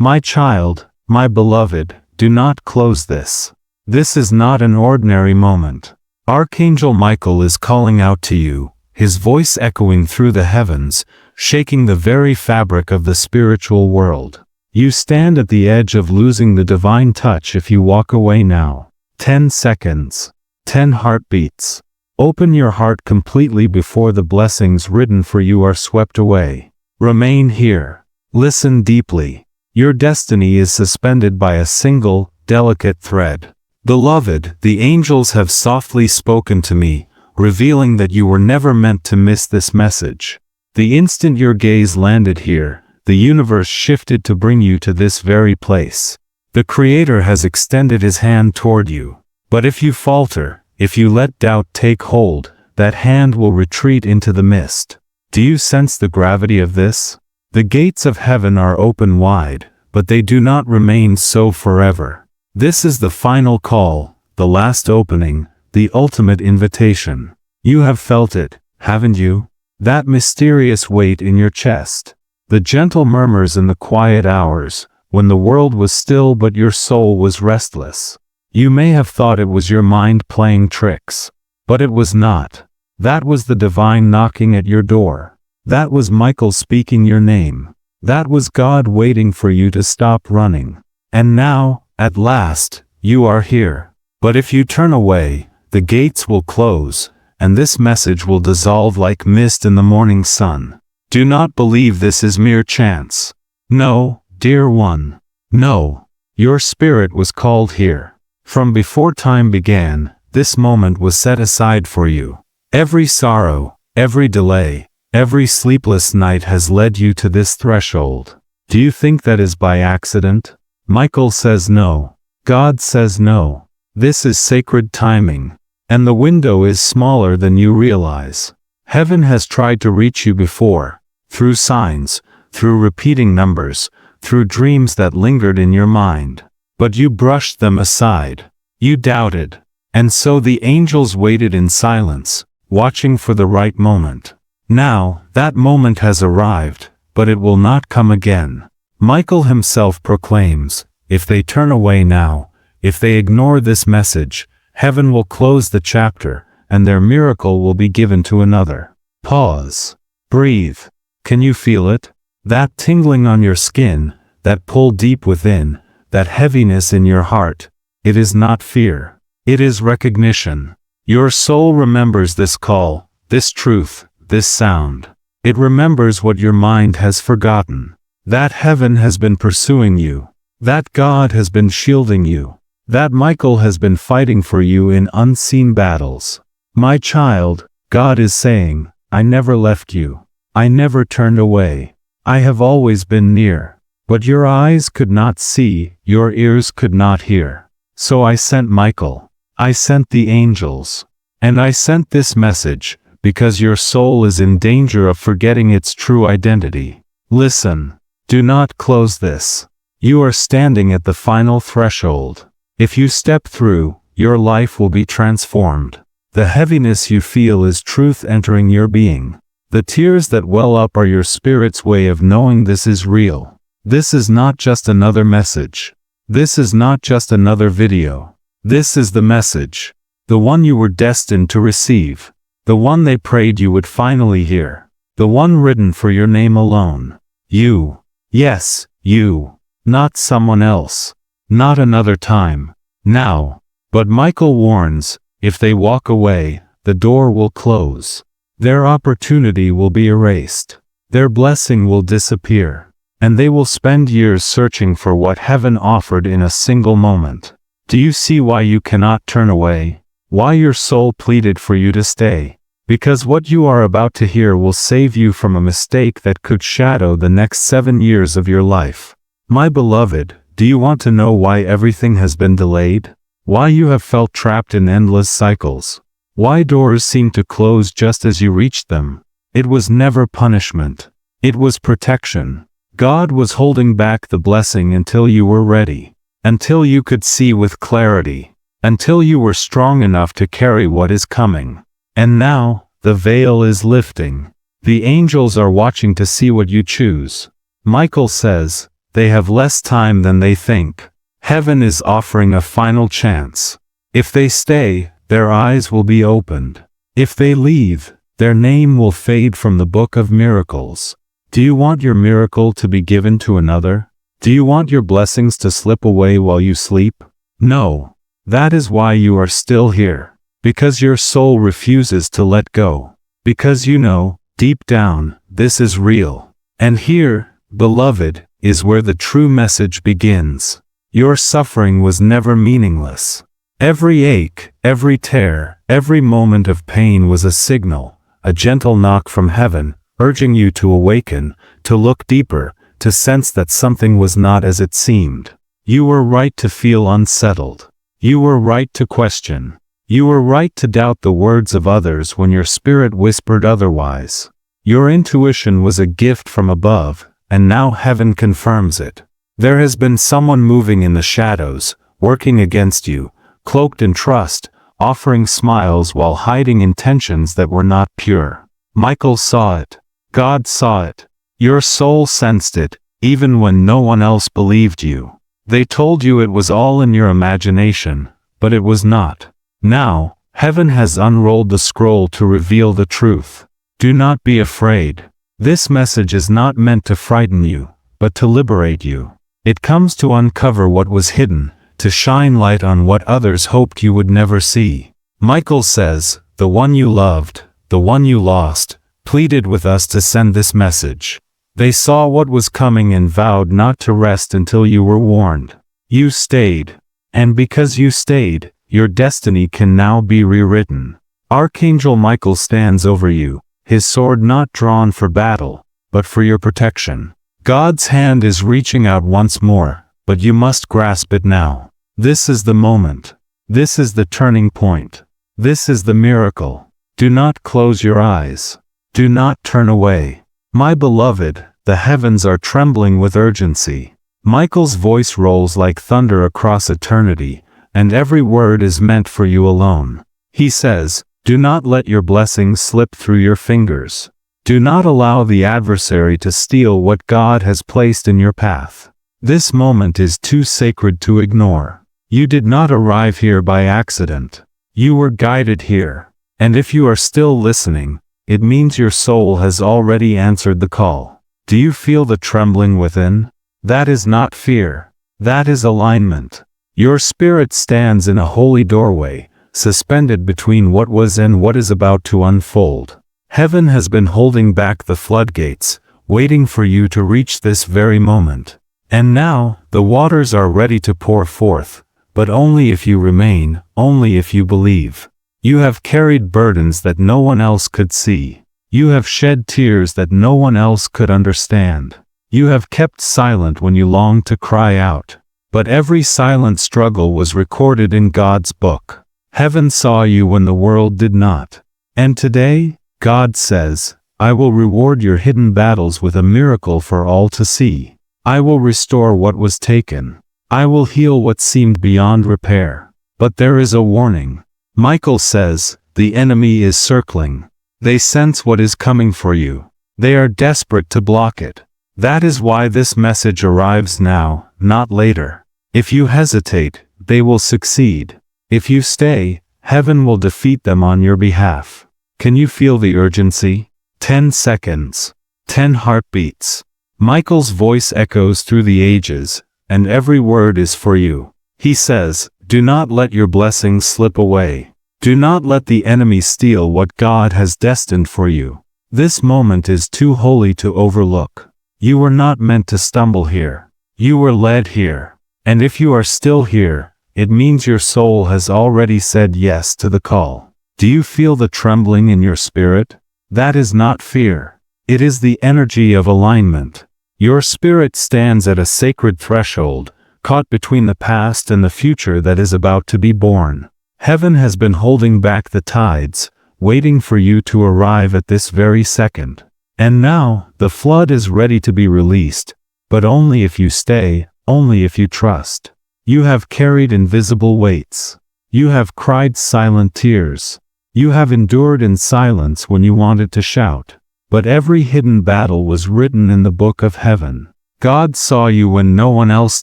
My child, my beloved, do not close this. This is not an ordinary moment. Archangel Michael is calling out to you, his voice echoing through the heavens, shaking the very fabric of the spiritual world. You stand at the edge of losing the divine touch if you walk away now. 10 seconds. 10 heartbeats. Open your heart completely before the blessings written for you are swept away. Remain here. Listen deeply. Your destiny is suspended by a single, delicate thread. Beloved, the angels have softly spoken to me, revealing that you were never meant to miss this message. The instant your gaze landed here, the universe shifted to bring you to this very place. The Creator has extended His hand toward you. But if you falter, if you let doubt take hold, that hand will retreat into the mist. Do you sense the gravity of this? The gates of heaven are open wide, but they do not remain so forever. This is the final call, the last opening, the ultimate invitation. You have felt it, haven't you? That mysterious weight in your chest. The gentle murmurs in the quiet hours, when the world was still but your soul was restless. You may have thought it was your mind playing tricks. But it was not. That was the divine knocking at your door. That was Michael speaking your name. That was God waiting for you to stop running. And now, at last, you are here. But if you turn away, the gates will close, and this message will dissolve like mist in the morning sun. Do not believe this is mere chance. No, dear one. No. Your spirit was called here. From before time began, this moment was set aside for you. Every sorrow, every delay, every sleepless night has led you to this threshold. Do you think that is by accident? Michael says no. God says no. This is sacred timing. And the window is smaller than you realize. Heaven has tried to reach you before, through signs, through repeating numbers, through dreams that lingered in your mind. But you brushed them aside. You doubted. And so the angels waited in silence, watching for the right moment. Now, that moment has arrived, but it will not come again. Michael himself proclaims, if they turn away now, if they ignore this message, heaven will close the chapter, and their miracle will be given to another. Pause. Breathe. Can you feel it? That tingling on your skin, that pull deep within, that heaviness in your heart. It is not fear. It is recognition. Your soul remembers this call, this truth, this sound. It remembers what your mind has forgotten. That heaven has been pursuing you. That God has been shielding you. That Michael has been fighting for you in unseen battles. My child, God is saying, I never left you. I never turned away. I have always been near. But your eyes could not see, your ears could not hear. So I sent Michael. I sent the angels. And I sent this message, because your soul is in danger of forgetting its true identity. Listen. Do not close this. You are standing at the final threshold. If you step through, your life will be transformed. The heaviness you feel is truth entering your being. The tears that well up are your spirit's way of knowing this is real. This is not just another message. This is not just another video. This is the message. The one you were destined to receive. The one they prayed you would finally hear. The one written for your name alone. You. Yes, you. Not someone else. Not another time. Now. But Michael warns, if they walk away, the door will close. Their opportunity will be erased. Their blessing will disappear. And they will spend years searching for what heaven offered in a single moment. Do you see why you cannot turn away? Why your soul pleaded for you to stay? Because what you are about to hear will save you from a mistake that could shadow the next 7 years of your life. My beloved, do you want to know why everything has been delayed? Why you have felt trapped in endless cycles? Why doors seem to close just as you reached them? It was never punishment. It was protection. God was holding back the blessing until you were ready. Until you could see with clarity. Until you were strong enough to carry what is coming. And now, the veil is lifting. The angels are watching to see what you choose. Michael says, They have less time than they think. Heaven is offering a final chance. If they stay, their eyes will be opened. If they leave, their name will fade from the book of miracles. Do you want your miracle to be given to another? Do you want your blessings to slip away while you sleep? No. That is why you are still here. Because your soul refuses to let go. Because you know, deep down, this is real. And here, beloved, is where the true message begins. Your suffering was never meaningless. Every ache, every tear, every moment of pain was a signal, a gentle knock from heaven, urging you to awaken, to look deeper, to sense that something was not as it seemed. You were right to feel unsettled. You were right to question. You were right to doubt the words of others when your spirit whispered otherwise. Your intuition was a gift from above, and now heaven confirms it. There has been someone moving in the shadows, working against you, cloaked in trust, offering smiles while hiding intentions that were not pure. Michael saw it. God saw it. Your soul sensed it, even when no one else believed you. They told you it was all in your imagination, but it was not. Now, heaven has unrolled the scroll to reveal the truth. Do not be afraid. This message is not meant to frighten you, but to liberate you. It comes to uncover what was hidden, to shine light on what others hoped you would never see. Michael says, the one you loved, the one you lost, pleaded with us to send this message. They saw what was coming and vowed not to rest until you were warned. You stayed. And because you stayed, your destiny can now be rewritten. Archangel Michael stands over you, his sword not drawn for battle, but for your protection. God's hand is reaching out once more, but you must grasp it now. This is the moment. This is the turning point. This is the miracle. Do not close your eyes. Do not turn away. My beloved, the heavens are trembling with urgency. Michael's voice rolls like thunder across eternity, and every word is meant for you alone. He says, do not let your blessings slip through your fingers. Do not allow the adversary to steal what God has placed in your path. This moment is too sacred to ignore. You did not arrive here by accident. You were guided here. And if you are still listening, it means your soul has already answered the call. Do you feel the trembling within? That is not fear. That is alignment. Your spirit stands in a holy doorway, suspended between what was and what is about to unfold. Heaven has been holding back the floodgates, waiting for you to reach this very moment. And now, the waters are ready to pour forth, but only if you remain, only if you believe. You have carried burdens that no one else could see. You have shed tears that no one else could understand. You have kept silent when you longed to cry out. But every silent struggle was recorded in God's book. Heaven saw you when the world did not. And today, God says, I will reward your hidden battles with a miracle for all to see. I will restore what was taken. I will heal what seemed beyond repair. But there is a warning. Michael says, the enemy is circling. They sense what is coming for you. They are desperate to block it. That is why this message arrives now, not later. If you hesitate, they will succeed. If you stay, heaven will defeat them on your behalf. Can you feel the urgency? 10 seconds. 10 heartbeats. Michael's voice echoes through the ages, and every word is for you. He says, do not let your blessings slip away. Do not let the enemy steal what God has destined for you. This moment is too holy to overlook. You were not meant to stumble here. You were led here. And if you are still here, it means your soul has already said yes to the call. Do you feel the trembling in your spirit? That is not fear. It is the energy of alignment. Your spirit stands at a sacred threshold, caught between the past and the future that is about to be born. Heaven has been holding back the tides, waiting for you to arrive at this very second. And now, the flood is ready to be released, but only if you stay, only if you trust. You have carried invisible weights. You have cried silent tears. You have endured in silence when you wanted to shout. But every hidden battle was written in the book of heaven. God saw you when no one else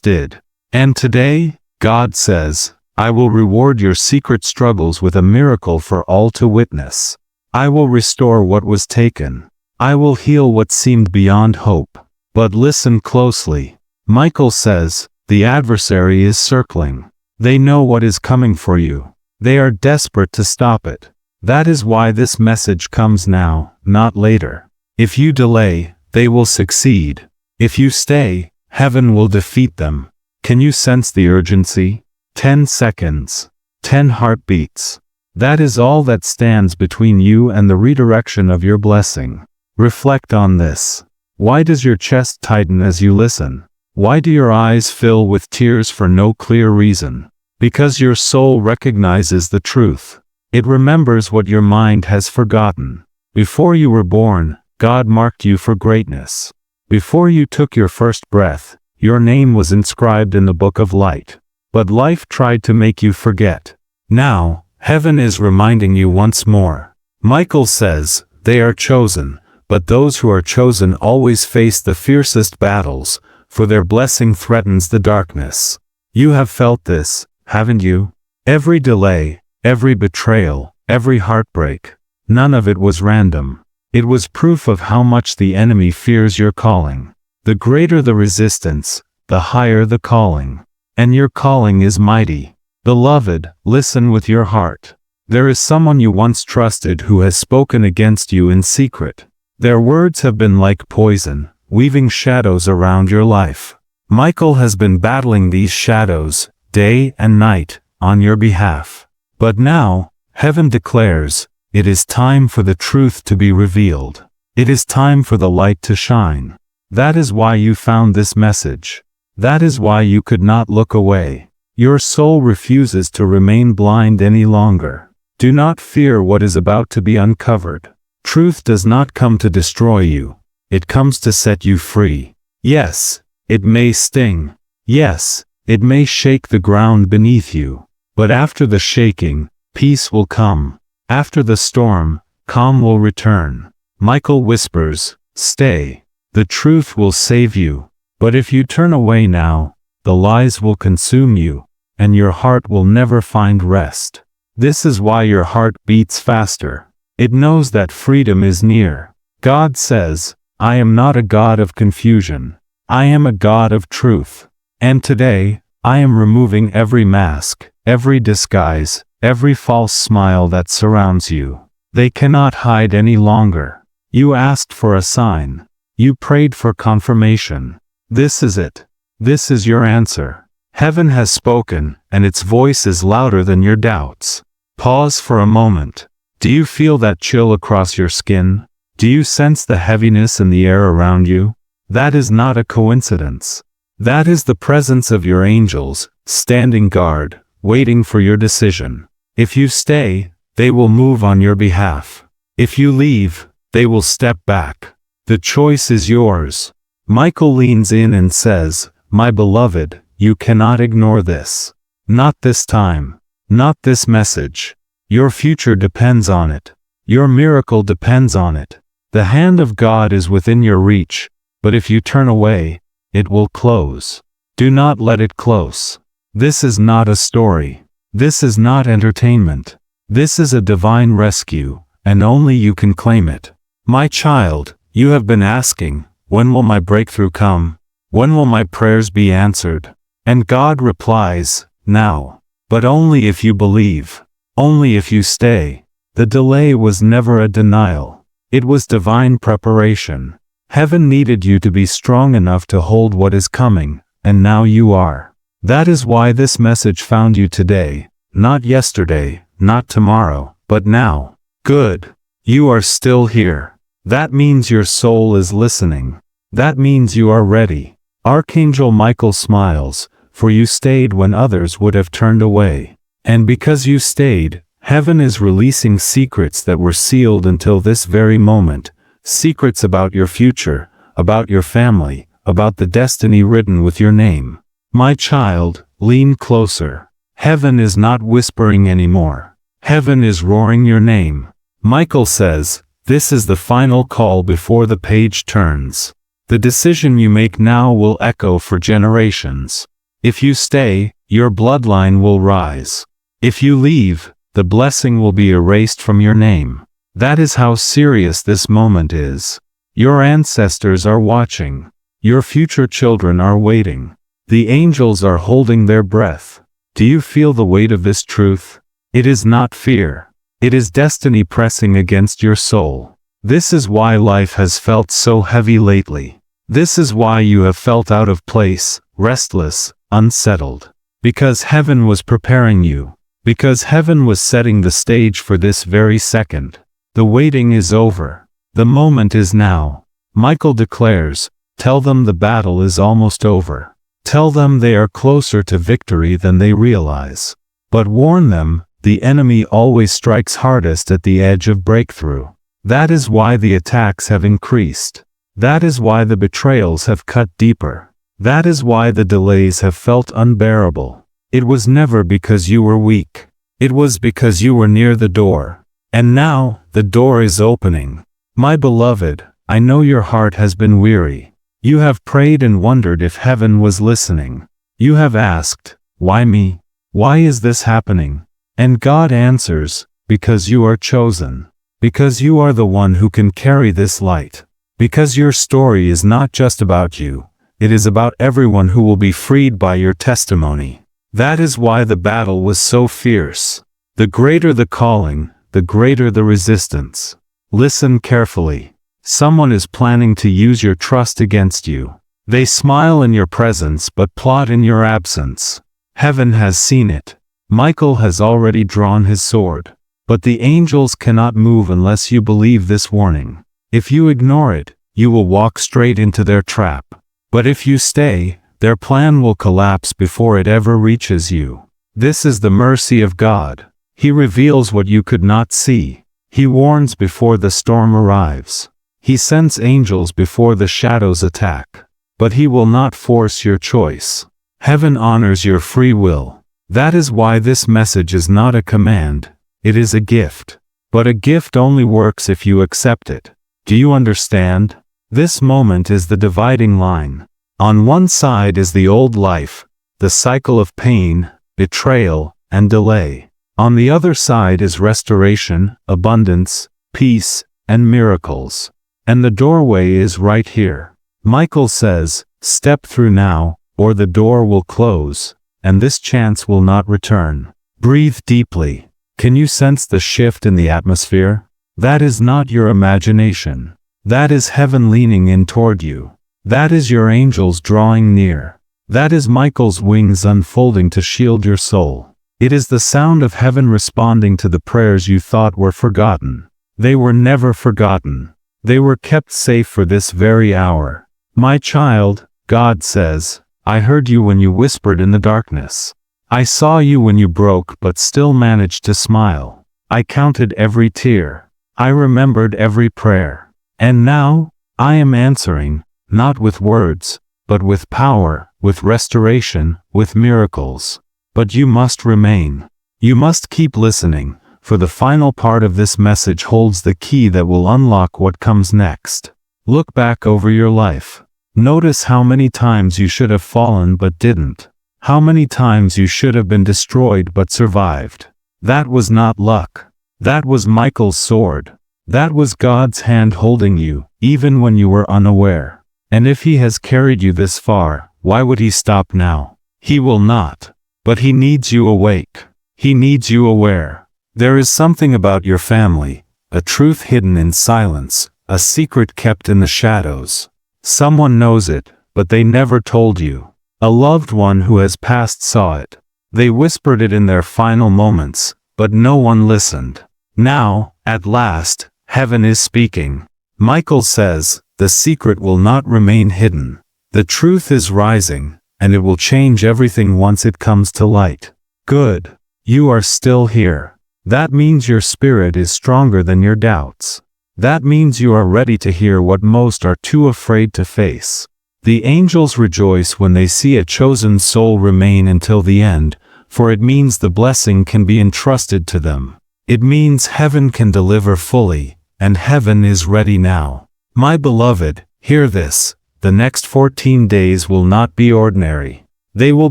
did. And today, God says, I will reward your secret struggles with a miracle for all to witness. I will restore what was taken. I will heal what seemed beyond hope. But listen closely. Michael says, the adversary is circling. They know what is coming for you. They are desperate to stop it. That is why this message comes now, not later. If you delay, they will succeed. If you stay, heaven will defeat them. Can you sense the urgency? 10 seconds. 10 heartbeats. That is all that stands between you and the redirection of your blessing. Reflect on this. Why does your chest tighten as you listen? Why do your eyes fill with tears for no clear reason? Because your soul recognizes the truth. It remembers what your mind has forgotten. Before you were born, God marked you for greatness. Before you took your first breath, your name was inscribed in the book of light. But life tried to make you forget. Now, heaven is reminding you once more. Michael says, they are chosen, but those who are chosen always face the fiercest battles, for their blessing threatens the darkness. You have felt this, haven't you? Every delay, every betrayal, every heartbreak, none of it was random. It was proof of how much the enemy fears your calling. The greater the resistance, the higher the calling. And your calling is mighty. Beloved, listen with your heart. There is someone you once trusted who has spoken against you in secret. Their words have been like poison, weaving shadows around your life. Michael has been battling these shadows, day and night, on your behalf. But now, heaven declares, it is time for the truth to be revealed. It is time for the light to shine. That is why you found this message. That is why you could not look away. Your soul refuses to remain blind any longer. Do not fear what is about to be uncovered. Truth does not come to destroy you. It comes to set you free. Yes, it may sting. Yes, it may shake the ground beneath you. But after the shaking, peace will come. After the storm, calm will return. Michael whispers, stay. The truth will save you. But if you turn away now, the lies will consume you, and your heart will never find rest. This is why your heart beats faster. It knows that freedom is near. God says, I am not a God of confusion. I am a God of truth. And today, I am removing every mask, every disguise, every false smile that surrounds you. They cannot hide any longer. You asked for a sign. You prayed for confirmation. This is it. This is your answer. Heaven has spoken, and its voice is louder than your doubts. Pause for a moment. Do you feel that chill across your skin? Do you sense the heaviness in the air around you? That is not a coincidence. That is the presence of your angels, standing guard, waiting for your decision. If you stay, they will move on your behalf. If you leave, they will step back. The choice is yours. Michael leans in and says, my beloved, you cannot ignore this. Not this time. Not this message. Your future depends on it. Your miracle depends on it. The hand of God is within your reach, but if you turn away, it will close. Do not let it close. This is not a story. This is not entertainment. This is a divine rescue, and only you can claim it. My child, you have been asking, when will my breakthrough come? When will my prayers be answered? And God replies, now. But only if you believe. Only if you stay. The delay was never a denial. It was divine preparation. Heaven needed you to be strong enough to hold what is coming, and now you are. That is why this message found you today, not yesterday, not tomorrow, but now. Good. You are still here. That means your soul is listening. That means you are ready. Archangel Michael smiles, for you stayed when others would have turned away. And because you stayed, heaven is releasing secrets that were sealed until this very moment. Secrets about your future, about your family, about the destiny written with your name. My child, lean closer. Heaven is not whispering anymore. Heaven is roaring your name. Michael says, this is the final call before the page turns. The decision you make now will echo for generations. If you stay, your bloodline will rise. If you leave, the blessing will be erased from your name. That is how serious this moment is. Your ancestors are watching. Your future children are waiting. The angels are holding their breath. Do you feel the weight of this truth? It is not fear. It is destiny pressing against your soul. This is why life has felt so heavy lately. This is why you have felt out of place, restless, unsettled. Because heaven was preparing you. Because heaven was setting the stage for this very second. The waiting is over. The moment is now. Michael declares, tell them the battle is almost over. Tell them they are closer to victory than they realize. But warn them, the enemy always strikes hardest at the edge of breakthrough. That is why the attacks have increased. That is why the betrayals have cut deeper. That is why the delays have felt unbearable. It was never because you were weak. It was because you were near the door. And now, the door is opening. My beloved, I know your heart has been weary. You have prayed and wondered if heaven was listening. You have asked, why me? Why is this happening? And God answers, because you are chosen. Because you are the one who can carry this light. Because your story is not just about you. It is about everyone who will be freed by your testimony. That is why the battle was so fierce. The greater the calling, the greater the resistance. Listen carefully. Someone is planning to use your trust against you. They smile in your presence but plot in your absence. Heaven has seen it. Michael has already drawn his sword. But the angels cannot move unless you believe this warning. If you ignore it, you will walk straight into their trap. But if you stay, their plan will collapse before it ever reaches you. This is the mercy of God. He reveals what you could not see. He warns before the storm arrives. He sends angels before the shadows attack. But he will not force your choice. Heaven honors your free will. That is why this message is not a command. It is a gift. But a gift only works if you accept it. Do you understand? This moment is the dividing line. On one side is the old life, the cycle of pain, betrayal, and delay. On the other side is restoration, abundance, peace, and miracles. And the doorway is right here. Michael says, step through now, or the door will close, and this chance will not return. Breathe deeply. Can you sense the shift in the atmosphere? That is not your imagination. That is heaven leaning in toward you. That is your angels drawing near. That is Michael's wings unfolding to shield your soul. It is the sound of heaven responding to the prayers you thought were forgotten. They were never forgotten. They were kept safe for this very hour. My child, God says, I heard you when you whispered in the darkness. I saw you when you broke but still managed to smile. I counted every tear. I remembered every prayer. And now, I am answering, not with words, but with power, with restoration, with miracles. But you must remain. You must keep listening, for the final part of this message holds the key that will unlock what comes next. Look back over your life. Notice how many times you should have fallen but didn't. How many times you should have been destroyed but survived. That was not luck. That was Michael's sword. That was God's hand holding you, even when you were unaware. And if he has carried you this far, why would he stop now? He will not. But he needs you awake. He needs you aware. There is something about your family, a truth hidden in silence, a secret kept in the shadows. Someone knows it, but they never told you. A loved one who has passed saw it. They whispered it in their final moments, but no one listened. Now, at last, heaven is speaking. Michael says, the secret will not remain hidden. The truth is rising, and it will change everything once it comes to light. Good. You are still here. That means your spirit is stronger than your doubts. That means you are ready to hear what most are too afraid to face. The angels rejoice when they see a chosen soul remain until the end, for it means the blessing can be entrusted to them. It means heaven can deliver fully, and heaven is ready now. My beloved, hear this. The next 14 days will not be ordinary. They will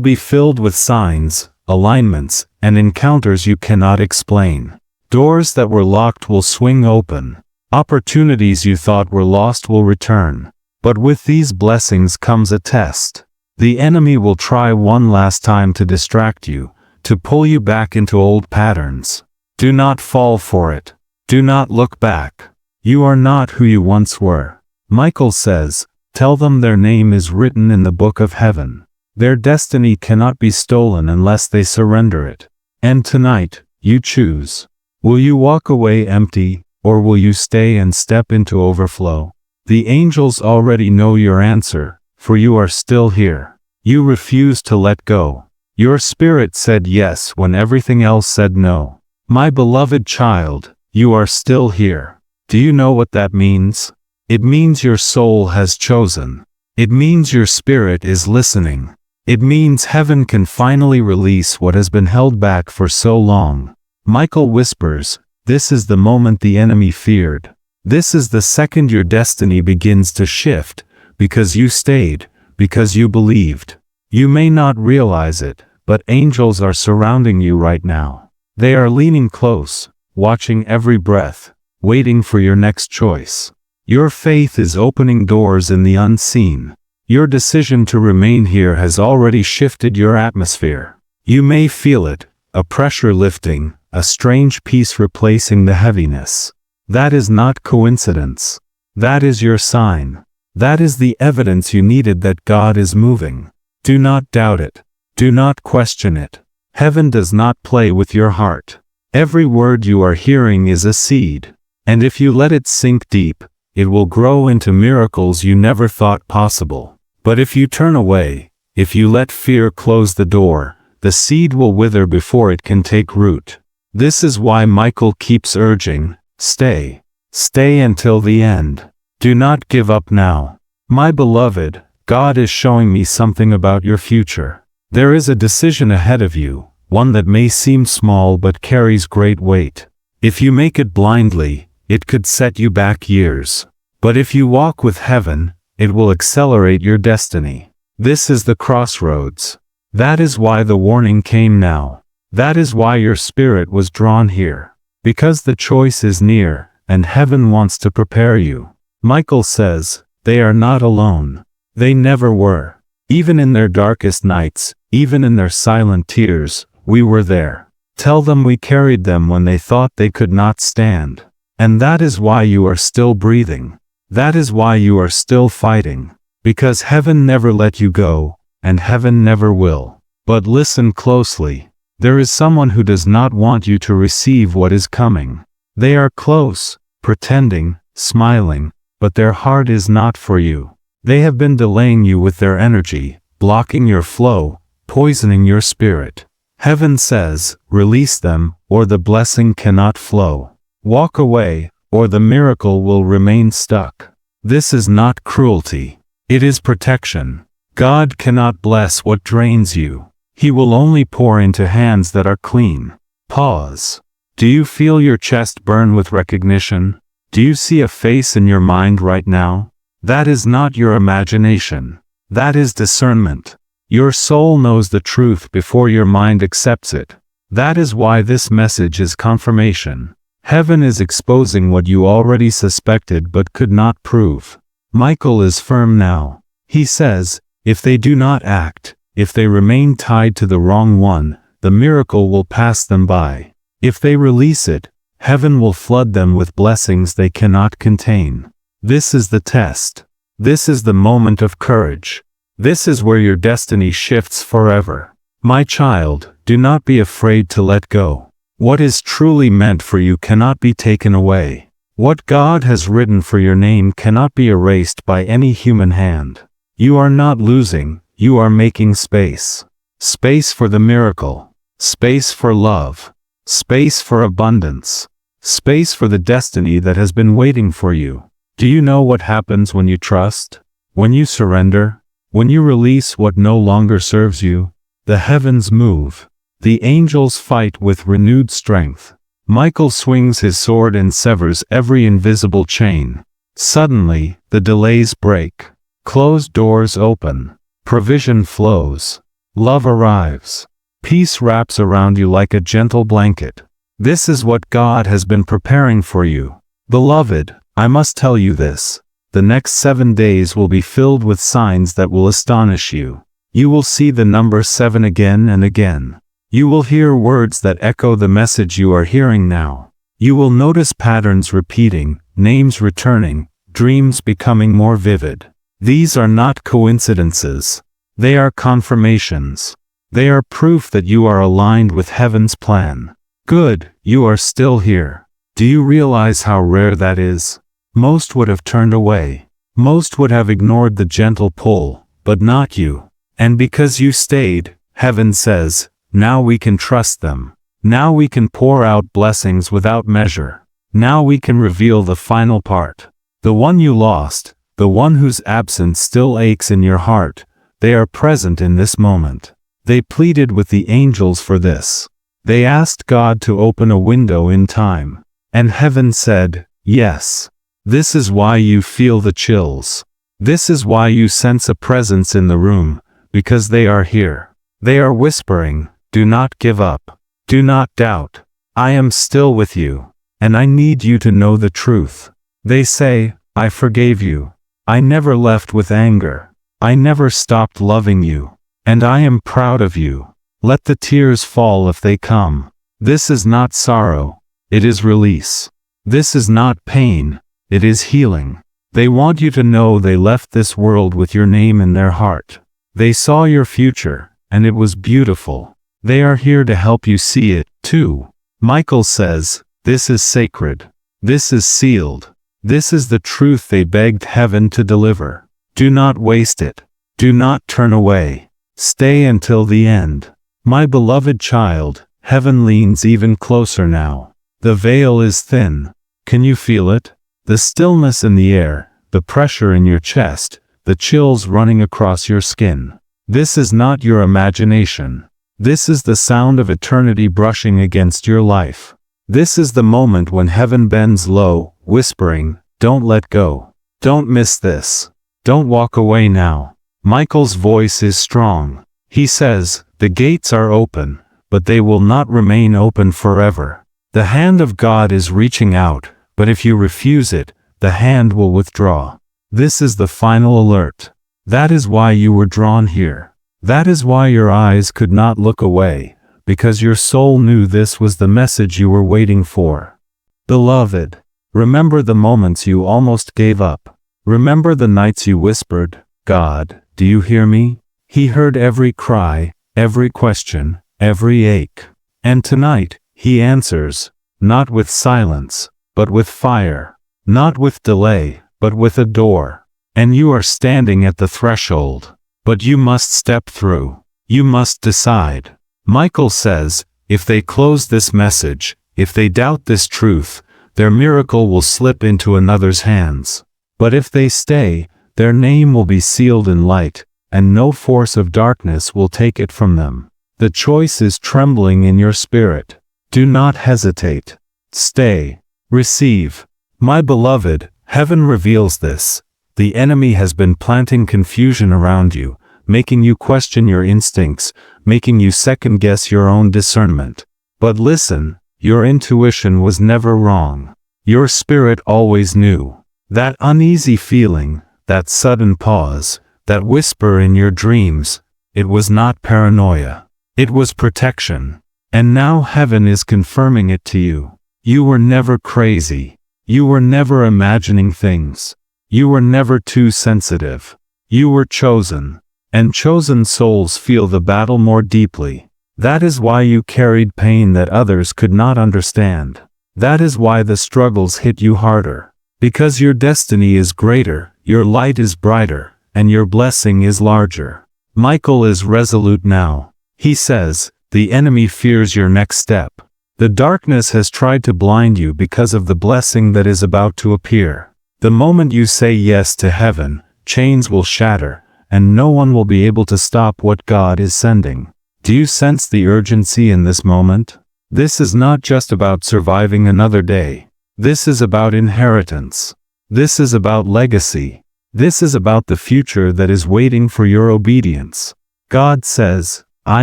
be filled with signs, alignments, and encounters you cannot explain. Doors that were locked will swing open. Opportunities you thought were lost will return. But with these blessings comes a test. The enemy will try one last time to distract you, to pull you back into old patterns. Do not fall for it. Do not look back. You are not who you once were. Michael says, tell them their name is written in the book of heaven. Their destiny cannot be stolen unless they surrender it. And tonight, you choose. Will you walk away empty, or will you stay and step into overflow? The angels already know your answer, for you are still here. You refuse to let go. Your spirit said yes when everything else said no. My beloved child, you are still here. Do you know what that means? It means your soul has chosen. It means your spirit is listening. It means heaven can finally release what has been held back for so long. Michael whispers, this is the moment the enemy feared. This is the second your destiny begins to shift, because you stayed, because you believed. You may not realize it, but angels are surrounding you right now. They are leaning close, watching every breath, waiting for your next choice. Your faith is opening doors in the unseen. Your decision to remain here has already shifted your atmosphere. You may feel it, a pressure lifting, a strange peace replacing the heaviness. That is not coincidence. That is your sign. That is the evidence you needed that God is moving. Do not doubt it. Do not question it. Heaven does not play with your heart. Every word you are hearing is a seed. And if you let it sink deep, it will grow into miracles you never thought possible. But if you turn away, if you let fear close the door, the seed will wither before it can take root. This is why Michael keeps urging, stay. Stay until the end. Do not give up now. My beloved, God is showing me something about your future. There is a decision ahead of you, one that may seem small but carries great weight. If you make it blindly, it could set you back years. But if you walk with heaven, it will accelerate your destiny. This is the crossroads. That is why the warning came now. That is why your spirit was drawn here. Because the choice is near, and heaven wants to prepare you. Michael says, they are not alone. They never were. Even in their darkest nights, even in their silent tears, we were there. Tell them we carried them when they thought they could not stand. And that is why you are still breathing. That is why you are still fighting. Because heaven never let you go, and heaven never will. But listen closely. There is someone who does not want you to receive what is coming. They are close, pretending, smiling, but their heart is not for you. They have been delaying you with their energy, blocking your flow, poisoning your spirit. Heaven says, release them, or the blessing cannot flow. Walk away, or the miracle will remain stuck. This is not cruelty. It is protection. God cannot bless what drains you. He will only pour into hands that are clean. Pause. Do you feel your chest burn with recognition? Do you see a face in your mind right now? That is not your imagination. That is discernment. Your soul knows the truth before your mind accepts it. That is why this message is confirmation. Heaven is exposing what you already suspected but could not prove. Michael is firm now. He says, if they do not act, if they remain tied to the wrong one, the miracle will pass them by. If they release it, heaven will flood them with blessings they cannot contain. This is the test. This is the moment of courage. This is where your destiny shifts forever. My child, do not be afraid to let go. What is truly meant for you cannot be taken away. What God has written for your name cannot be erased by any human hand. You are not losing, you are making space. Space for the miracle. Space for love. Space for abundance. Space for the destiny that has been waiting for you. Do you know what happens when you trust? When you surrender? When you release what no longer serves you? The heavens move. The angels fight with renewed strength. Michael swings his sword and severs every invisible chain. Suddenly, the delays break. Closed doors open. Provision flows. Love arrives. Peace wraps around you like a gentle blanket. This is what God has been preparing for you. Beloved, I must tell you this. The next 7 days will be filled with signs that will astonish you. You will see the number 7 again and again. You will hear words that echo the message you are hearing now. You will notice patterns repeating, names returning, dreams becoming more vivid. These are not coincidences. They are confirmations. They are proof that you are aligned with heaven's plan. Good, you are still here. Do you realize how rare that is? Most would have turned away. Most would have ignored the gentle pull, but not you. And because you stayed, heaven says, now we can trust them. Now we can pour out blessings without measure. Now we can reveal the final part. The one you lost, the one whose absence still aches in your heart, they are present in this moment. They pleaded with the angels for this. They asked God to open a window in time. And heaven said, yes. This is why you feel the chills. This is why you sense a presence in the room, because they are here. They are whispering, do not give up. Do not doubt. I am still with you. And I need you to know the truth. They say, I forgave you. I never left with anger. I never stopped loving you. And I am proud of you. Let the tears fall if they come. This is not sorrow. It is release. This is not pain. It is healing. They want you to know they left this world with your name in their heart. They saw your future, and it was beautiful. They are here to help you see it, too. Michael says, this is sacred. This is sealed. This is the truth they begged heaven to deliver. Do not waste it. Do not turn away. Stay until the end. My beloved child, heaven leans even closer now. The veil is thin. Can you feel it? The stillness in the air, the pressure in your chest, the chills running across your skin. This is not your imagination. This is the sound of eternity brushing against your life. This is the moment when heaven bends low, whispering, don't let go. Don't miss this. Don't walk away now. Michael's voice is strong. He says, the gates are open, but they will not remain open forever. The hand of God is reaching out, but if you refuse it, the hand will withdraw. This is the final alert. That is why you were drawn here. That is why your eyes could not look away, because your soul knew this was the message you were waiting for. Beloved, remember the moments you almost gave up. Remember the nights you whispered, God, do you hear me? He heard every cry, every question, every ache. And tonight, He answers, not with silence, but with fire. Not with delay, but with a door. And you are standing at the threshold. But you must step through. You must decide. Michael says, if they close this message, if they doubt this truth, their miracle will slip into another's hands. But if they stay, their name will be sealed in light, and no force of darkness will take it from them. The choice is trembling in your spirit. Do not hesitate. Stay. Receive. My beloved, heaven reveals this. The enemy has been planting confusion around you, making you question your instincts, making you second-guess your own discernment. But listen, your intuition was never wrong. Your spirit always knew. That uneasy feeling, that sudden pause, that whisper in your dreams, it was not paranoia. It was protection. And now heaven is confirming it to you. You were never crazy. You were never imagining things. You were never too sensitive. You were chosen. And chosen souls feel the battle more deeply. That is why you carried pain that others could not understand. That is why the struggles hit you harder. Because your destiny is greater, your light is brighter, and your blessing is larger. Michael is resolute now. He says, the enemy fears your next step. The darkness has tried to blind you because of the blessing that is about to appear. The moment you say yes to heaven, chains will shatter, and no one will be able to stop what God is sending. Do you sense the urgency in this moment? This is not just about surviving another day. This is about inheritance. This is about legacy. This is about the future that is waiting for your obedience. God says, I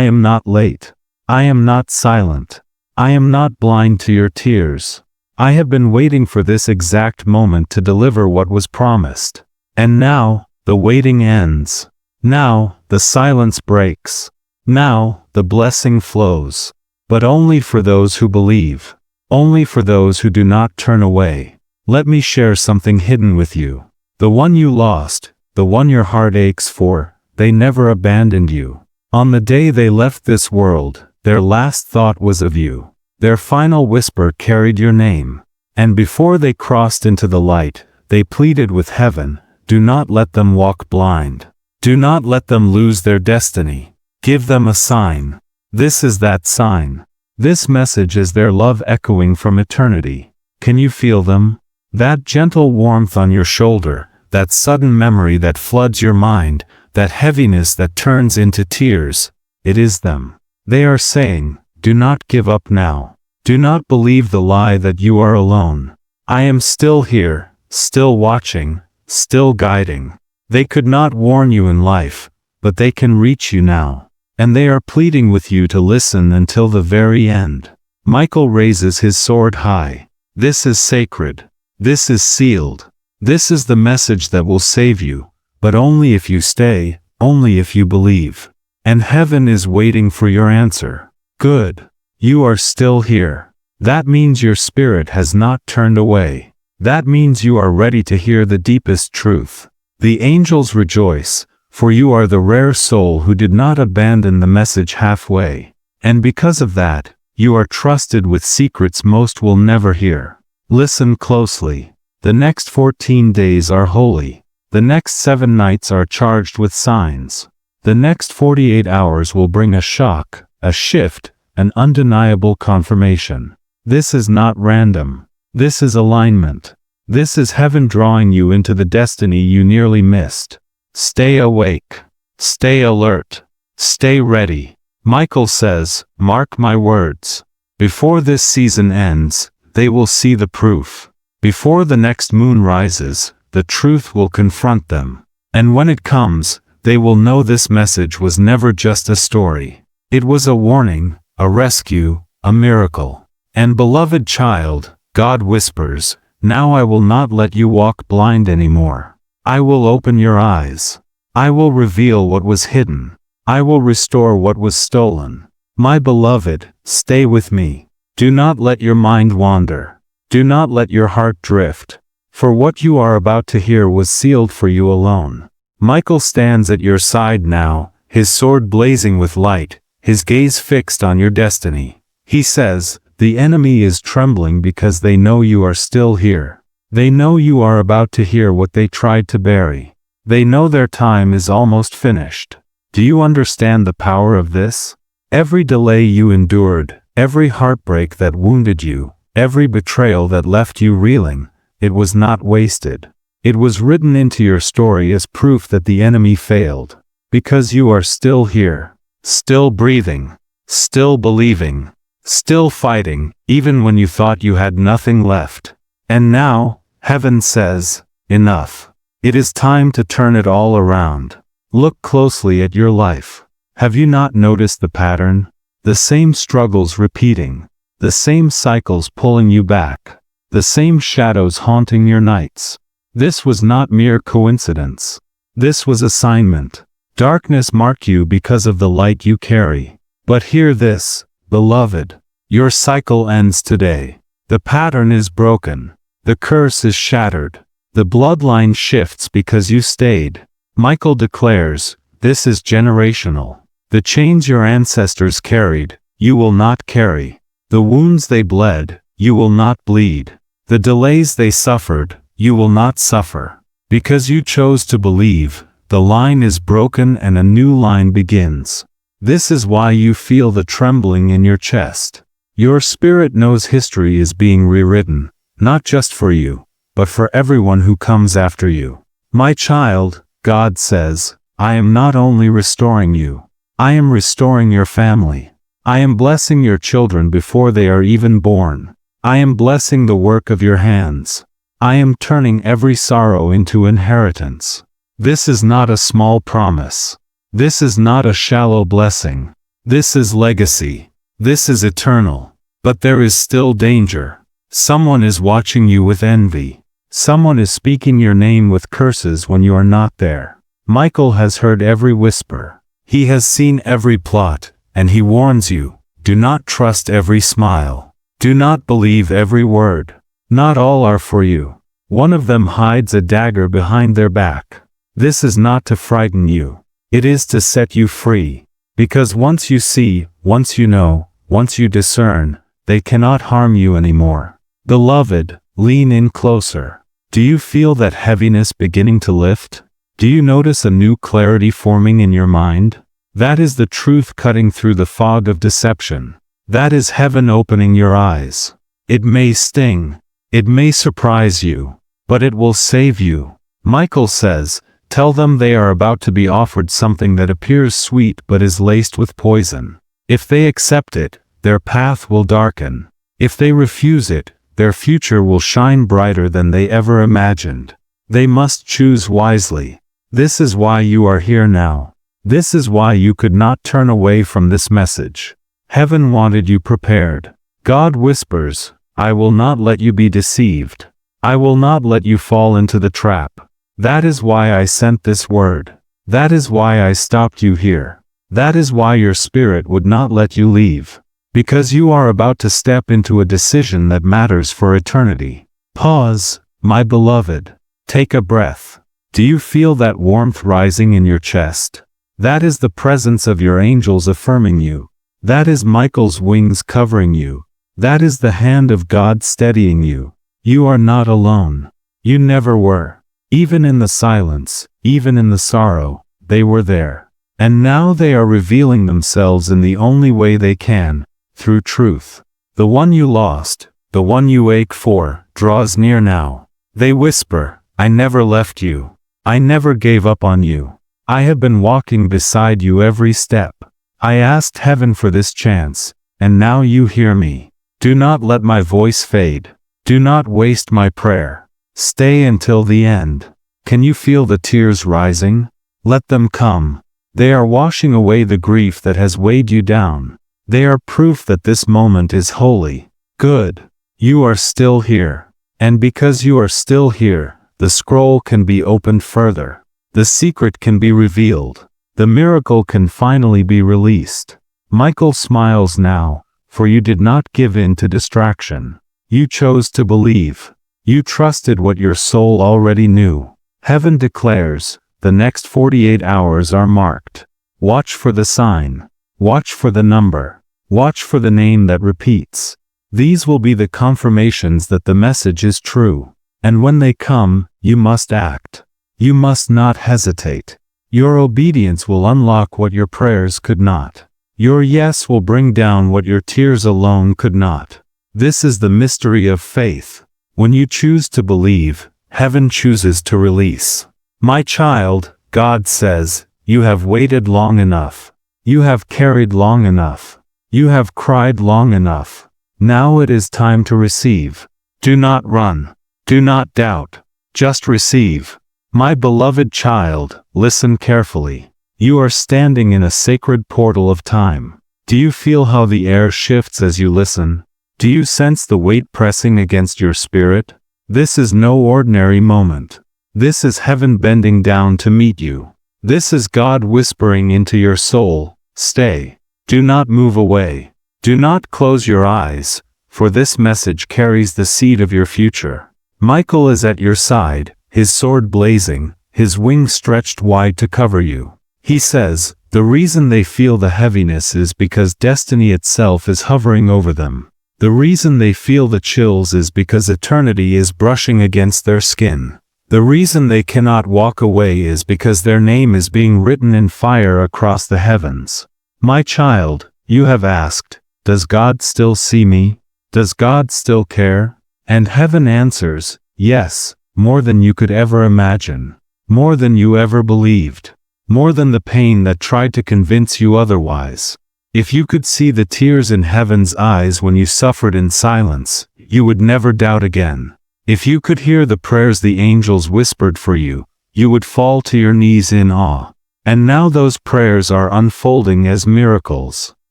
am not late. I am not silent. I am not blind to your tears. I have been waiting for this exact moment to deliver what was promised. And now, the waiting ends. Now, the silence breaks. Now, the blessing flows. But only for those who believe. Only for those who do not turn away. Let me share something hidden with you. The one you lost, the one your heart aches for, they never abandoned you. On the day they left this world, their last thought was of you. Their final whisper carried your name. And before they crossed into the light, they pleaded with heaven, do not let them walk blind. Do not let them lose their destiny. Give them a sign. This is that sign. This message is their love echoing from eternity. Can you feel them? That gentle warmth on your shoulder, that sudden memory that floods your mind, that heaviness that turns into tears, it is them. They are saying, do not give up now. Do not believe the lie that you are alone. I am still here, still watching, still guiding. They could not warn you in life, but they can reach you now. And they are pleading with you to listen until the very end. Michael raises his sword high. This is sacred. This is sealed. This is the message that will save you, but only if you stay, only if you believe. And heaven is waiting for your answer. Good. You are still here. That means your spirit has not turned away. That means you are ready to hear the deepest truth. The angels rejoice, for you are the rare soul who did not abandon the message halfway. And because of that, you are trusted with secrets most will never hear. Listen closely. The next 14 days are holy. The next 7 nights are charged with signs. The next 48 hours will bring a shock, a shift, an undeniable confirmation. This is not random. This is alignment. This is heaven drawing you into the destiny you nearly missed. Stay awake. Stay alert. Stay ready. Michael says, mark my words. Before this season ends, they will see the proof. Before the next moon rises, the truth will confront them. And when it comes, they will know this message was never just a story. It was a warning, a rescue, a miracle. And beloved child, God whispers, now I will not let you walk blind anymore. I will open your eyes. I will reveal what was hidden. I will restore what was stolen. My beloved, stay with me. Do not let your mind wander. Do not let your heart drift. For what you are about to hear was sealed for you alone. Michael stands at your side now, his sword blazing with light, his gaze fixed on your destiny. He says, the enemy is trembling because they know you are still here. They know you are about to hear what they tried to bury. They know their time is almost finished. Do you understand the power of this? Every delay you endured, every heartbreak that wounded you, every betrayal that left you reeling, it was not wasted. It was written into your story as proof that the enemy failed. Because you are still here, still breathing, still believing, still fighting, even when you thought you had nothing left. And now, heaven says, enough. It is time to turn it all around. Look closely at your life. Have you not noticed the pattern? The same struggles repeating. The same cycles pulling you back. The same shadows haunting your nights. This was not mere coincidence. This was assignment. Darkness marked you because of the light you carry. But hear this, beloved. Your cycle ends today. The pattern is broken. The curse is shattered. The bloodline shifts because you stayed. Michael declares, this is generational. The chains your ancestors carried, you will not carry. The wounds they bled, you will not bleed. The delays they suffered, you will not suffer. Because you chose to believe, the line is broken and a new line begins. This is why you feel the trembling in your chest. Your spirit knows history is being rewritten, not just for you, but for everyone who comes after you. My child, God says, I am not only restoring you, I am restoring your family. I am blessing your children before they are even born. I am blessing the work of your hands. I am turning every sorrow into inheritance. This is not a small promise. This is not a shallow blessing. This is legacy. This is eternal. But there is still danger. Someone is watching you with envy. Someone is speaking your name with curses when you are not there. Michael has heard every whisper. He has seen every plot, and he warns you, do not trust every smile. Do not believe every word. Not all are for you. One of them hides a dagger behind their back. This is not to frighten you. It is to set you free. Because once you see, once you know, once you discern, they cannot harm you anymore. Beloved, lean in closer. Do you feel that heaviness beginning to lift? Do you notice a new clarity forming in your mind? That is the truth cutting through the fog of deception. That is heaven opening your eyes. It may sting. It may surprise you. But it will save you. Michael says, tell them they are about to be offered something that appears sweet but is laced with poison. If they accept it, their path will darken. If they refuse it, their future will shine brighter than they ever imagined. They must choose wisely. This is why you are here now. This is why you could not turn away from this message. Heaven wanted you prepared. God whispers, I will not let you be deceived. I will not let you fall into the trap. That is why I sent this word. That is why I stopped you here. That is why your spirit would not let you leave. Because you are about to step into a decision that matters for eternity. Pause, my beloved. Take a breath. Do you feel that warmth rising in your chest? That is the presence of your angels affirming you. That is Michael's wings covering you. That is the hand of God steadying you. You are not alone. You never were. Even in the silence, even in the sorrow, they were there. And now they are revealing themselves in the only way they can, through truth. The one you lost, the one you ache for, draws near now. They whisper, I never left you. I never gave up on you. I have been walking beside you every step. I asked heaven for this chance, and now you hear me. Do not let my voice fade. Do not waste my prayer. Stay until the end. Can you feel the tears rising? Let them come. They are washing away the grief that has weighed you down. They are proof that this moment is holy. Good. You are still here. And because you are still here, the scroll can be opened further. The secret can be revealed. The miracle can finally be released. Michael smiles now, for you did not give in to distraction. You chose to believe. You trusted what your soul already knew. Heaven declares, the next 48 hours are marked. Watch for the sign. Watch for the number. Watch for the name that repeats. These will be the confirmations that the message is true. And when they come, you must act. You must not hesitate. Your obedience will unlock what your prayers could not. Your yes will bring down what your tears alone could not. This is the mystery of faith. When you choose to believe, heaven chooses to release. My child, God says, you have waited long enough. You have carried long enough. You have cried long enough. Now it is time to receive. Do not run. Do not doubt. Just receive. My beloved child, listen carefully. You are standing in a sacred portal of time. Do you feel how the air shifts as you listen? Do you sense the weight pressing against your spirit? This is no ordinary moment. This is heaven bending down to meet you. This is God whispering into your soul, stay. Do not move away. Do not close your eyes, for this message carries the seed of your future. Michael is at your side, his sword blazing, his wings stretched wide to cover you. He says, the reason they feel the heaviness is because destiny itself is hovering over them. The reason they feel the chills is because eternity is brushing against their skin. The reason they cannot walk away is because their name is being written in fire across the heavens. My child, you have asked, does God still see me? Does God still care? And heaven answers, yes, more than you could ever imagine. More than you ever believed. More than the pain that tried to convince you otherwise. If you could see the tears in heaven's eyes when you suffered in silence, you would never doubt again. If you could hear the prayers the angels whispered for you, you would fall to your knees in awe. And now those prayers are unfolding as miracles.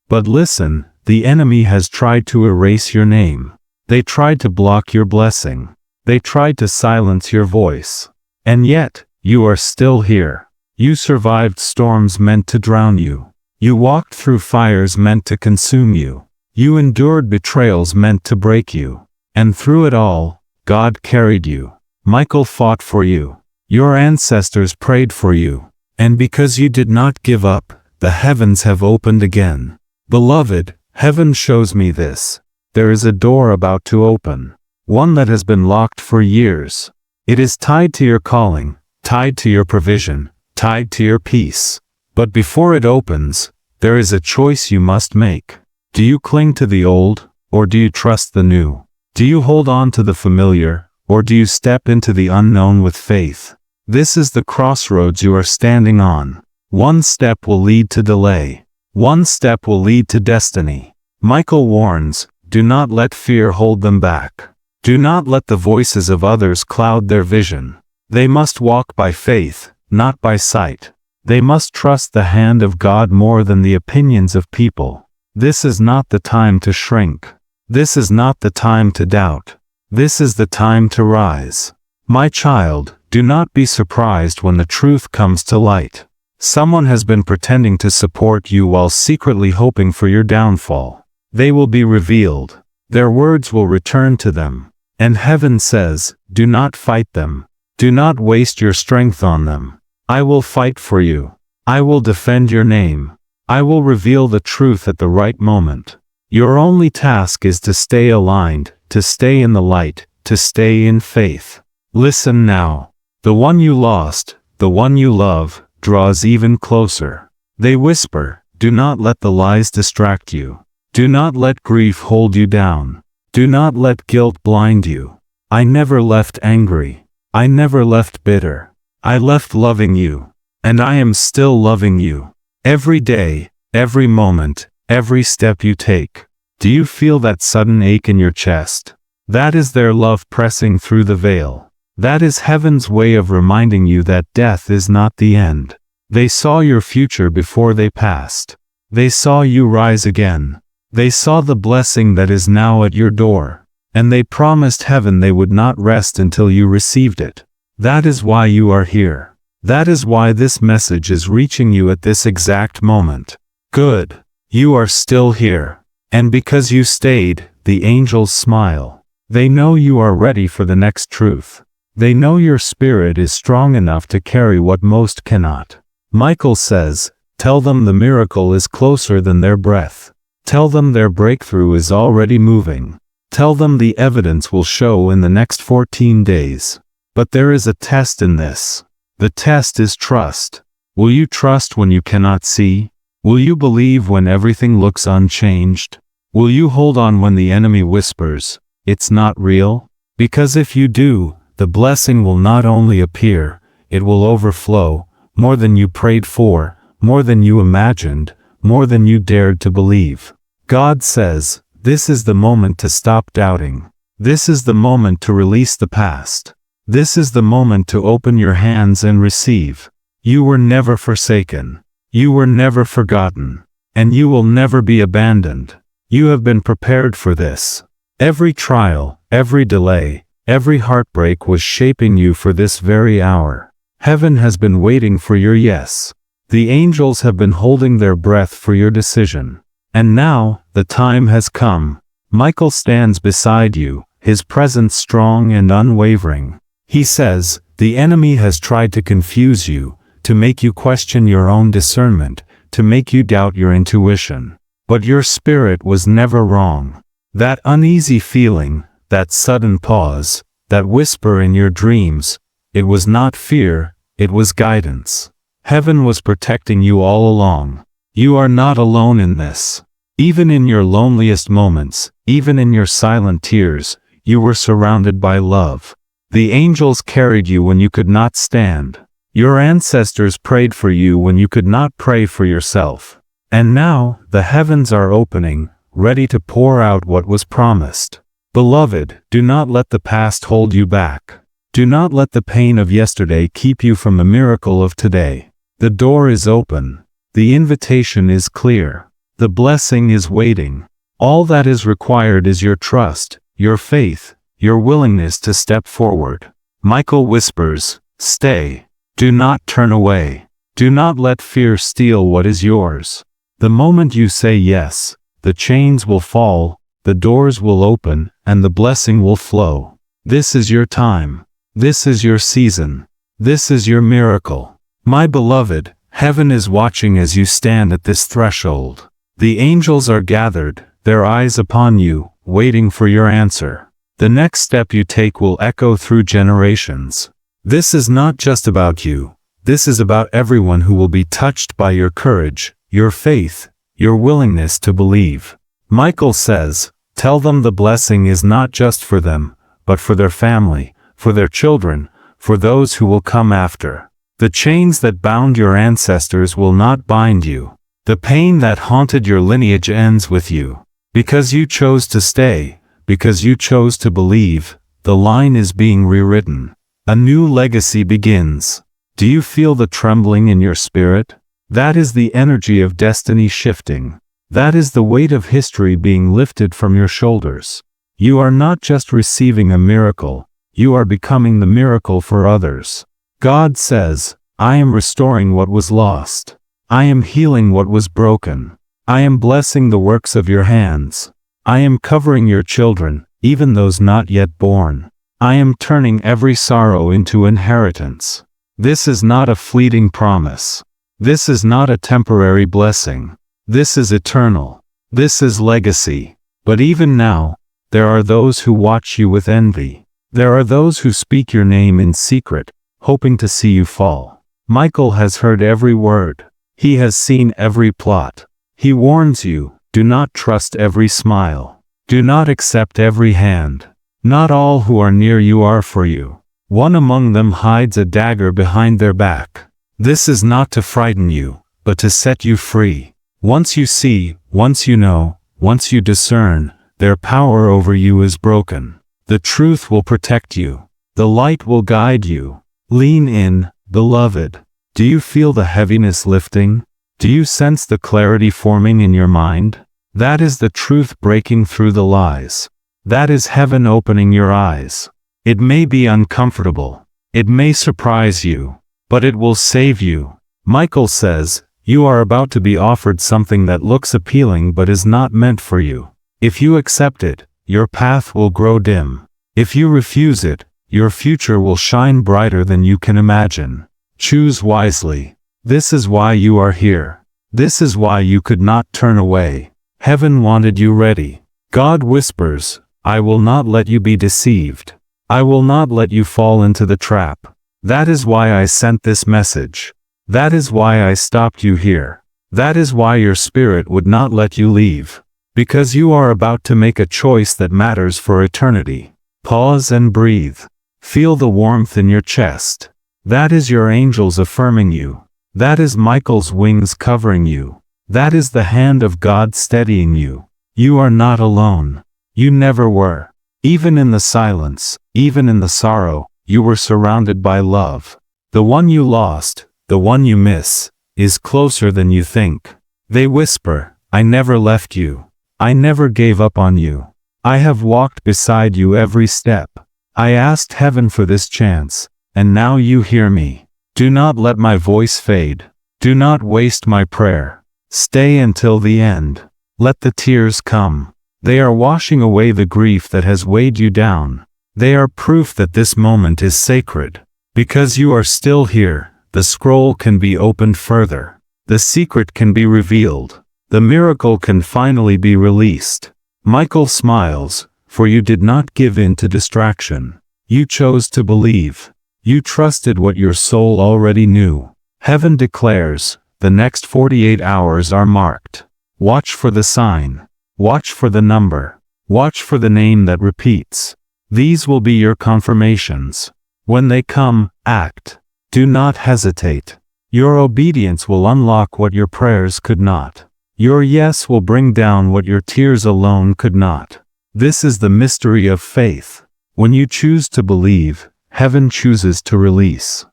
But listen, the enemy has tried to erase your name. They tried to block your blessing. They tried to silence your voice. And yet, you are still here. You survived storms meant to drown you. You walked through fires meant to consume you. You endured betrayals meant to break you. And through it all, God carried you. Michael fought for you. Your ancestors prayed for you. And because you did not give up, the heavens have opened again. Beloved, heaven shows me this. There is a door about to open. One that has been locked for years. It is tied to your calling, tied to your provision, tied to your peace. But before it opens, there is a choice you must make. Do you cling to the old, or do you trust the new? Do you hold on to the familiar, or do you step into the unknown with faith? This is the crossroads you are standing on. One step will lead to delay. One step will lead to destiny. Michael warns, do not let fear hold them back. Do not let the voices of others cloud their vision. They must walk by faith, not by sight. They must trust the hand of God more than the opinions of people. This is not the time to shrink. This is not the time to doubt. This is the time to rise. My child, do not be surprised when the truth comes to light. Someone has been pretending to support you while secretly hoping for your downfall. They will be revealed. Their words will return to them. And heaven says, do not fight them. Do not waste your strength on them. I will fight for you. I will defend your name. I will reveal the truth at the right moment. Your only task is to stay aligned, to stay in the light, to stay in faith. Listen now. The one you lost, the one you love, draws even closer. They whisper, do not let the lies distract you. Do not let grief hold you down. Do not let guilt blind you. I never left angry. I never left bitter. I left loving you. And I am still loving you. Every day, every moment, every step you take. Do you feel that sudden ache in your chest? That is their love pressing through the veil. That is heaven's way of reminding you that death is not the end. They saw your future before they passed. They saw you rise again. They saw the blessing that is now at your door. And they promised heaven they would not rest until you received it. That is why you are here. That is why this message is reaching you at this exact moment. Good. You are still here. And because you stayed, the angels smile. They know you are ready for the next truth. They know your spirit is strong enough to carry what most cannot. Michael says, tell them the miracle is closer than their breath. Tell them their breakthrough is already moving. Tell them the evidence will show in the next 14 days. But there is a test in this. The test is trust. Will you trust when you cannot see? Will you believe when everything looks unchanged? Will you hold on when the enemy whispers, it's not real? Because if you do, the blessing will not only appear, it will overflow, more than you prayed for, more than you imagined, more than you dared to believe. God says, this is the moment to stop doubting. This is the moment to release the past. This is the moment to open your hands and receive. You were never forsaken. You were never forgotten. And you will never be abandoned. You have been prepared for this. Every trial, every delay, every heartbreak was shaping you for this very hour. Heaven has been waiting for your yes. The angels have been holding their breath for your decision. And now, the time has come. Michael stands beside you, his presence strong and unwavering. He says, the enemy has tried to confuse you, to make you question your own discernment, to make you doubt your intuition. But your spirit was never wrong. That uneasy feeling, that sudden pause, that whisper in your dreams, it was not fear, it was guidance. Heaven was protecting you all along. You are not alone in this. Even in your loneliest moments, even in your silent tears, you were surrounded by love. The angels carried you when you could not stand. Your ancestors prayed for you when you could not pray for yourself. And now, the heavens are opening, ready to pour out what was promised. Beloved, do not let the past hold you back. Do not let the pain of yesterday keep you from the miracle of today. The door is open. The invitation is clear. The blessing is waiting. All that is required is your trust, your faith, your willingness to step forward. Michael whispers, stay. Do not turn away. Do not let fear steal what is yours. The moment you say yes, the chains will fall, the doors will open, and the blessing will flow. This is your time. This is your season. This is your miracle. My beloved, heaven is watching as you stand at this threshold. The angels are gathered, their eyes upon you, waiting for your answer. The next step you take will echo through generations. This is not just about you. This is about everyone who will be touched by your courage, your faith, your willingness to believe. Michael says, tell them the blessing is not just for them, but for their family, for their children, for those who will come after. The chains that bound your ancestors will not bind you. The pain that haunted your lineage ends with you. Because you chose to stay, because you chose to believe, the line is being rewritten. A new legacy begins. Do you feel the trembling in your spirit? That is the energy of destiny shifting. That is the weight of history being lifted from your shoulders. You are not just receiving a miracle, you are becoming the miracle for others. God says, I am restoring what was lost. I am healing what was broken. I am blessing the works of your hands. I am covering your children, even those not yet born. I am turning every sorrow into inheritance. This is not a fleeting promise. This is not a temporary blessing. This is eternal. This is legacy. But even now, there are those who watch you with envy. There are those who speak your name in secret, hoping to see you fall. Michael has heard every word. He has seen every plot. He warns you, do not trust every smile. Do not accept every hand. Not all who are near you are for you. One among them hides a dagger behind their back. This is not to frighten you, but to set you free. Once you see, once you know, once you discern, their power over you is broken. The truth will protect you. The light will guide you. Lean in, beloved. Do you feel the heaviness lifting? Do you sense the clarity forming in your mind? That is the truth breaking through the lies. That is heaven opening your eyes. It may be uncomfortable. It may surprise you. But it will save you. Michael says, you are about to be offered something that looks appealing but is not meant for you. If you accept it, your path will grow dim. If you refuse it, your future will shine brighter than you can imagine. Choose wisely. This is why you are here. This is why you could not turn away. Heaven wanted you ready. God whispers, I will not let you be deceived. I will not let you fall into the trap. That is why I sent this message. That is why I stopped you here. That is why your spirit would not let you leave. Because you are about to make a choice that matters for eternity. Pause and breathe. Feel the warmth in your chest. That is your angels affirming you. That is Michael's wings covering you. That is the hand of God steadying you. You are not alone. You never were. Even in the silence, even in the sorrow, you were surrounded by love. The one you lost, the one you miss, is closer than you think. They whisper, I never left you. I never gave up on you. I have walked beside you every step. I asked heaven for this chance, and now you hear me. Do not let my voice fade. Do not waste my prayer. Stay until the end. Let the tears come. They are washing away the grief that has weighed you down. They are proof that this moment is sacred. Because you are still here, the scroll can be opened further. The secret can be revealed. The miracle can finally be released. Michael smiles, for you did not give in to distraction. You chose to believe. You trusted what your soul already knew. Heaven declares, the next 48 hours are marked. Watch for the sign. Watch for the number. Watch for the name that repeats. These will be your confirmations. When they come, act. Do not hesitate. Your obedience will unlock what your prayers could not. Your yes will bring down what your tears alone could not. This is the mystery of faith. When you choose to believe, heaven chooses to release.